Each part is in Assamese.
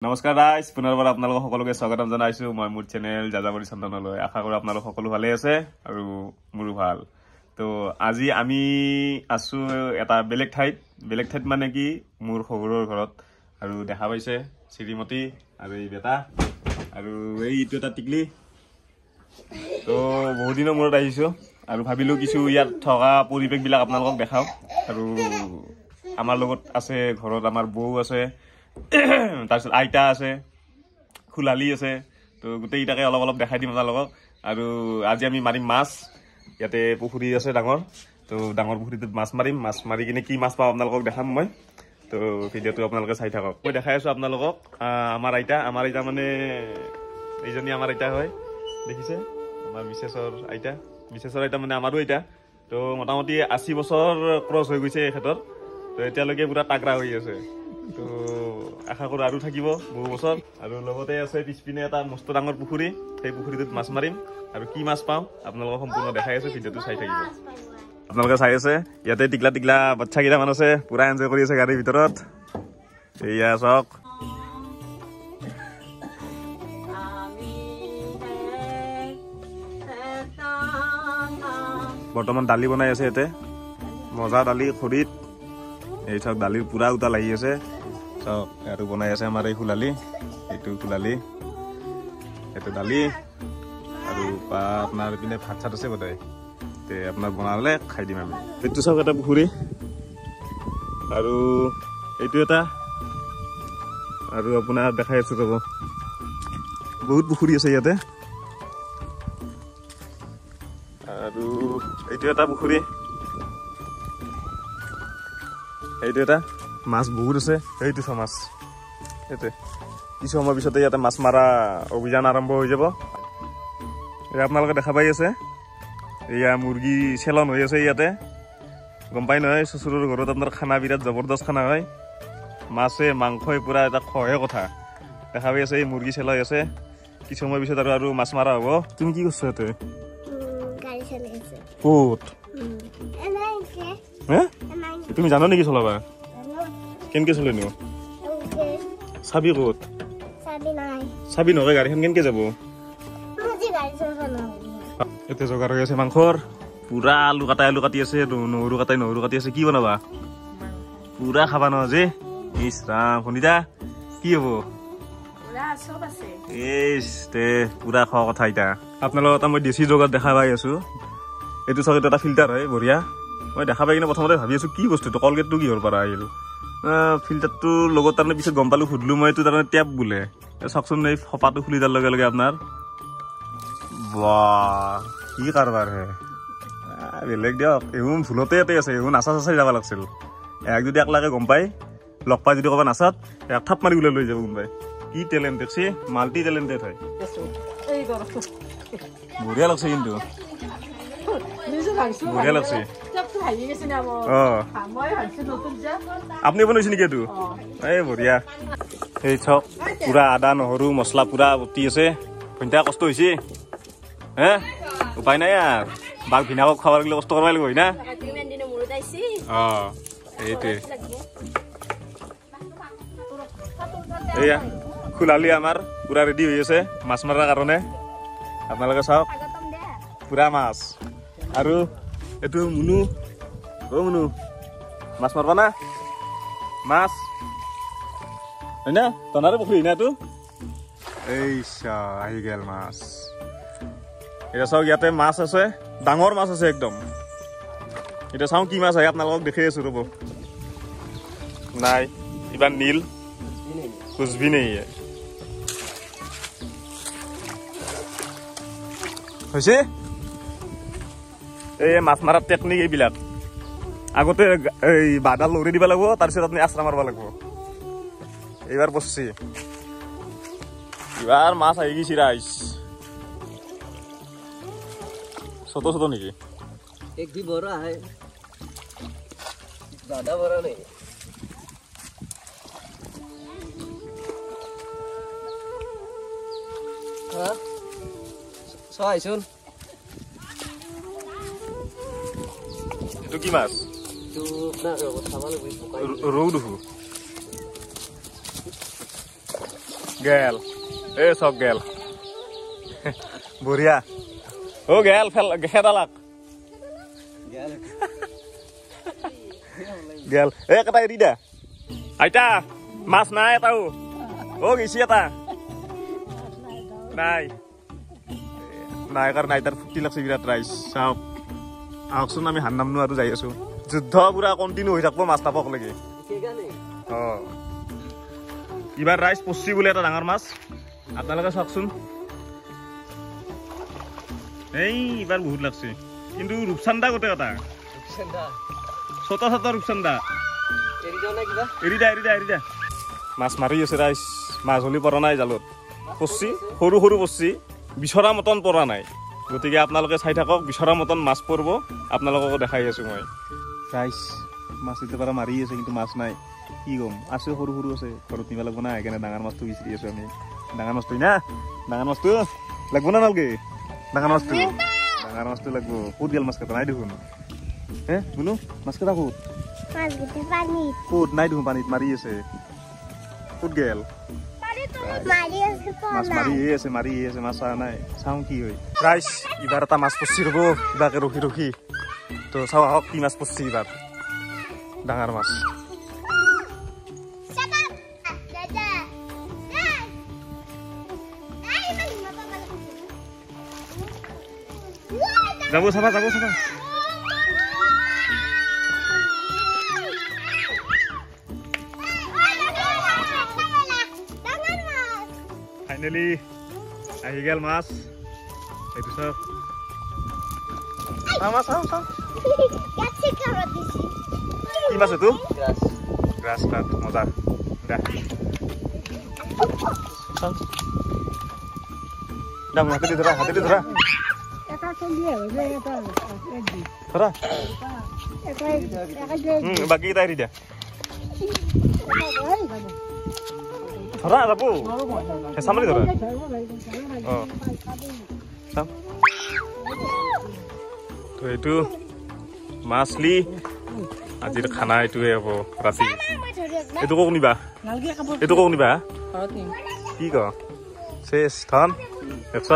নমস্কাৰ গাইজ, পুনৰবাৰ আপোনালোকক সকলোকে স্বাগতম জনাইছো মই মোৰ চেনেল যাযাবৰী চন্দনলৈ। আশা কৰোঁ আপোনালোক সকলো ভালে আছে আৰু মোৰো ভাল। তো আজি আমি আছো এটা বেলেগ ঠাইত মানে কি মোৰ শহুৰৰ ঘৰত। আৰু দেখা পাইছে শ্ৰীমতী আৰু এই বেটা আৰু এইটো এটা টিকলি। তো বহুত দিনৰ মূৰত আহিছো আৰু ভাবিলো কিছু ইয়াত থকা পৰিৱেশবিলাক আপোনালোকক দেখাওঁ। আৰু আমাৰ লগত আছে ঘৰত আমাৰ বৌ আছে, তাৰপিছত আইতা আছে, খুলালি আছে। তো গোটেইকেইটাকে অলপ দেখাই দিম আপোনালোকক। আৰু আজি আমি মাৰিম মাছ। ইয়াতে পুখুৰী আছে ডাঙৰ, তো ডাঙৰ পুখুৰীটোত মাছ মাৰি কিনে কি মাছ পাওঁ আপোনালোকক দেখাম মই। তো ভিডিঅ'টো আপোনালোকে চাই থাকক। মই দেখাই আছোঁ আপোনালোকক আমাৰ আইতা মানে এইজনী আমাৰ আইতা হয়, দেখিছে আমাৰ মিছেছৰ আইতা মানে আমাৰো আইতা। তো মোটামুটি 80 বছৰ ক্ৰছ হৈ গৈছে এখেতৰ। তো এতিয়ালৈকে পুৰা তাগৰা হৈ আছে। তো আশা কৰোঁ আৰু থাকিব বহু বছৰ। আৰু লগতে আছে পিছপিনে এটা মস্ত ডাঙৰ পুখুৰী, সেই পুখুৰীটোত মাছ মাৰিম আৰু কি মাছ পাওঁ আপোনালোকক সম্পূৰ্ণ দেখাই আছোঁ, ভিডিঅ'টো চাই থাকিব। আপোনালোকে চাই আছে ইয়াতে টিকলা বাচ্চা কেইটামান আছে, পুৰা এনজয় কৰি আছে গাড়ীৰ ভিতৰত। এয়া চাওক, বৰ্তমান দালি বনাই আছে ইয়াতে, মজা দালি খৰিত। এই চাওক দালিৰ পুৰা উতাল আহি আছে চাওক। আৰু বনাই আছে আমাৰ এই খুলালি, এইটো খুলালি, এইটো দালি আৰু আপোনাৰ পিনে ভাত চাত আছে বোধহয়। তে আপোনাৰ বনালে খাই দিম আমি। এইটো চাওক এটা পুখুৰী আৰু এইটো এটা, আৰু আপোনাৰ দেখাই আছো ৰ'ব, বহুত পুখুৰী আছে ইয়াতে। আৰু এইটো এটা পুখুৰী, এইটো এটা মাছ বহুত আছে। এইটো চাহ মাছ, সেইটোৱে কিছু সময়ৰ পিছতে ইয়াতে মাছ মাৰা অভিযান আৰম্ভ হৈ যাব। এয়া আপোনালোকে দেখা পাই আছে, এয়া মুৰ্গী চেলন হৈ আছে ইয়াতে। গম পাই নহয়, চচুৰৰ ঘৰত আপোনাৰ খানা বিৰাট জবৰদস্ত খানা হয়, মাছে মাংসই পুৰা এটা খহে কথা। দেখা পাই আছে এই মুৰ্গী চেল হৈ আছে, কিছু সময়ৰ পিছত আৰু মাছ মাৰা হ'ব। তুমি কি কৰিছা ইয়াতে? ক'ত? তুমি জানো নেকি চলাবা? কেনেকে চলেনো? চাবি ক'ত? চাবি নহয়, গাড়ীখন কেনেকে যাব? এতিয়া যোগাৰ হৈ আছে মাংসৰ, পুৰা আলু কাটি আছে, নহৰু কাটি আছে। কি বনাবা? পুৰা খাবা ন আজি? ইছ ৰাম, শুনিছা কি হব? পুৰা খোৱা কথা। এতিয়া আপোনালোকৰ এটা মই দেশী জগাত দেখা পাই আছো। এইটো চাওক, এইটো এটা ফিল্টাৰ হয়, বঢ়িয়া। মই দেখা পাই কিনে প্ৰথমতে ভাবি আছো কি বস্তুটো, কলগেটটো কিহৰ পৰা আহিল। ফিল্টাৰটোৰ লগত তাৰমানে পিছত গম পালো, সুধিলো মই, এইটো তাৰমানে টেপ বোলে। চাওকচোন এই সপাটো খুলি দিয়াৰ লগে লগে আপোনাৰ, বাহ কি কাৰবাৰ হে, বেলেগ দিয়ক। এহুন ভুলতে ইয়াতে আছে, এহুন নাচা চাচাই যাব লাগিছিল। এক যদি একলাকে গম পাই, লগ পাই যদি ক'বা নাচাত, এক থাপ মাৰি ওলাই লৈ যাব কোনোবাই। কি টেলেণ্ট দেখছি, মাল্টি টেলেণ্টেড হয়। বঢ়িয়া লাগছে কিন্তু, বঢ়িয়া লাগছে। আপুনি বনাইছে নেকি এইটো? এই বঢ়িয়া। এই চাওক, পুৰা আদা নহৰু মছলা পুৰা বটি আছে। ভণ্টা কষ্ট হৈছে হে, উপায় নাই আৰু। বাঘ ভিনাকক খাব লাগিলে কষ্ট কৰিব লাগিব না। এইটোৱে এয়া খুলালি আমাৰ পুৰা ৰেডি হৈ আছে মাছ মৰাৰ কাৰণে। আপোনালোকে চাওক, পুৰা মাছ। আৰু এইটো মুনু, মুনু মাছ মাৰবা না? মাছ হয় না, তনাৰে পুখুৰী না এইটো? এই আহি গেল মাছ। এতিয়া চাওক, ইয়াতে মাছ আছে, ডাঙৰ মাছ আছে একদম। এতিয়া চাওঁ কি মাছ আহে, আপোনালোকক দেখাই আছো ৰ'ব। নাই ইবাৰ নীল কুচবি নেই হৈছে। এই মাছ মাৰাৰ টেকনিক এইবিলাক। আগতে এই বাঁহডাল লৰি দিব লাগিব, তাৰপিছত আপুনি আশ্ৰা মাৰিব লাগিব। এইবাৰ পচছি, এইবাৰ মাছ আহি গৈছে ৰাইজ। ছোট নেকি? একদি বড় है, ज्यादा बड़ा नहीं। हाँ চাইছোন, এইটো কি মাছ? এইটো আপোনাৰ ৰ'ব চাব লাগিব। ৰৌ দেখো গেল এই চক গেল বঢ়িয়া ও গেল খেদালাক গেল এই এটা এৰি দে আইতা মাছ নাই এটাও ও গেছি এটা নাই নাই কাৰণ আইতাৰ ফুটি লাগছে বিৰাট ৰাইজ চাওক আহকচোন আমি হান নামনো আৰু যাই আছো যুদ্ধ পুৰা কণ্টিনিউ হৈ থাকিব মাছ নাপাক লাগে এইবাৰ ৰাইজ পচি বোলে এটা ডাঙৰ মাছ আপোনালোকে চাওকচোন এই এইবাৰ বহুত লাগছে কিন্তু ৰূপচান্দা গোটেই এটা ছোট ছোট ৰূপচান্দা এৰি দে মাছ মাৰি আছে ৰাইজ মাছ হলি পৰা নাই জালত পচি সৰু সৰু পচি বিচৰা মতন পৰা নাই গতিকে আপোনালোকে চাই থাকক বিচৰা মতন মাছ পৰিব আপোনালোককো দেখাই আছো মই ৰাইজ মাছ এতিয়া পৰা মাৰি আছে কিন্তু মাছ নাই কি কম আছে সৰু সৰু আছে ঘৰত নিব লাগিব না সেইকাৰণে ডাঙৰ মাছটো বিচাৰি আছো আমি ডাঙৰ মাছটো না ডাঙৰ মাছটো লাগব না নালগে ডাঙৰ মাছটো লাগব ক'ত গেল মাছ কেইটা নাই দেখোন হে বুনু মাছ কেইটা ক'ত ক'ত নাই দেখোন পানীত মাৰি আছে ক'ত গেল মাছ মাৰি আছে মাছ চোৱা নাই চাওঁ কি হয় ৰাইজ এইবাৰ এটা মাছ পচি ৰ'ব কিবাকে ৰখি তো চাওঁ আহক কি মাছ পচি এইবাৰ ডাঙৰ মাছ যাব চাবা ফাইনেলি আহি গেল মাছ এইটো চাওক চাওঁ কি মাছ এইটো গ্ৰাছ কাট মজা হাতেদি ধৰা বাকী এটা এৰি দিয়া ধৰা যাব হেঁচা মাৰি ধৰা তো এইটো মাছলি আজিৰ খানা এইটোৱে হ'ব ৰাতি এইটো কওক নিবা কি ক চেচ ধন দেখছ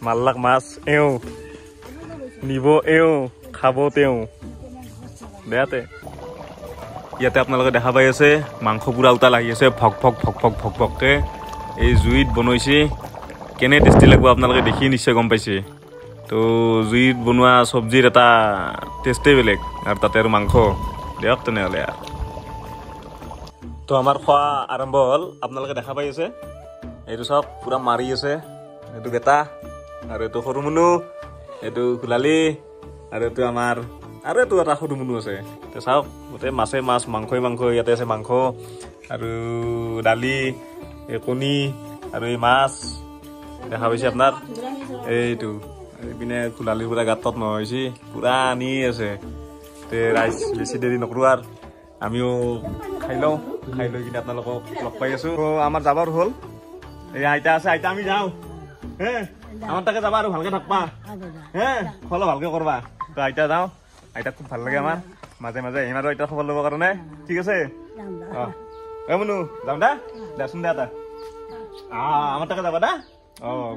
মাল্লাক মাছ নিব খাব বেয়াতে ইয়াতে আপোনালোকে দেখা পাই আছে মাংস পুৰা উতাল আহি আছে ভককে এই জুইত বনাইছে কেনে টেষ্টি লাগিব আপোনালোকে দেখি নিশ্চয় গম পাইছে তো জুইত বনোৱা চব্জিৰ এটা টেষ্টেই বেলেগ আৰু তাতে আৰু মাংস দিয়ক তেনেহ'লে তো আমাৰ খোৱা আৰম্ভ হ'ল আপোনালোকে দেখা পাই আছে এইটো চব পুৰা মাৰি আছে এইটো বেটা আৰু এইটো সৰু মুনু এইটো খুলালি আৰু এইটো আমাৰ আৰু এইটো এটা সৰু মুনু আছে তো চাওক গোটেই মাছে মাছ মাংসই মাংস ইয়াতে আছে মাংস আৰু দালি এই কণী আৰু এই মাছ দেখা পাইছে আপোনাৰ এইটো এইপিনে খুলালিৰ পুৰা গাঁতত নহৈছে পুৰা আনি আছে তে ৰাইজ বেছি দেৰি নকৰোঁ আৰু আমিও খাই লৈ কিনে আপোনালোকক লগ পাই আছো আমাৰ যাবৰ হ'ল এই আইতা আছে আইতা আমি যাওঁ হে আমাৰ তাকে যাবা আৰু ভালকে থাকবা হে খোৱা ভালকে কৰবা তো আইতা যাওঁ আইতা খুব ভাল লাগে আমাৰ মাজে আহিম আৰু আইতা খবৰ ল'বৰ কাৰণে ঠিক আছে অ মুনু যাম দেচোন দে এটা আমাৰ তাকে যাবা দা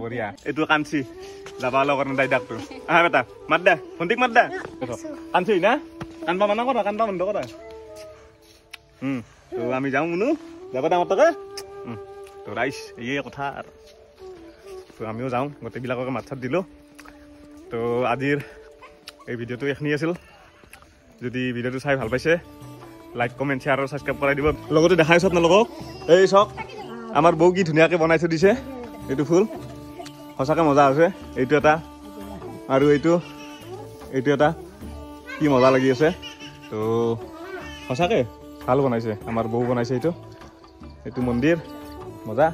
বঢ়িয়া এইটো কাঞ্চি যাবা অলপ কাৰণে দাইদাকটো আহা বেটা মাত দে ভণ্টিক মাত দে কাঞ্চি না কান্দবা মানা কৰা কান্দবা বন্ধ কৰা তো আমি যাওঁ মুনু যাবা দে আমাৰ তাকে তো ৰাইজ এই কথা আৰু তো আমিও যাওঁ গোটেইবিলাককে মাত চাত দিলোঁ তো আজিৰ এই ভিডিঅ'টো এইখিনি আছিল যদি ভিডিঅ'টো চাই ভাল পাইছে লাইক কমেণ্ট শ্বেয়াৰ আৰু ছাবস্ক্ৰাইব কৰাই দিব লগতে দেখাইছোঁ আপোনালোকক এই চাওক আমাৰ বৌ কি ধুনীয়াকৈ বনাই থৈ দিছে এইটো ফুল সঁচাকৈ মজা হৈছে এইটো এটা আৰু এইটো এটা কি মজা লাগি আছে তো সঁচাকৈ ভাল বনাইছে আমাৰ বৌ বনাইছে এইটো মন্দিৰ মজা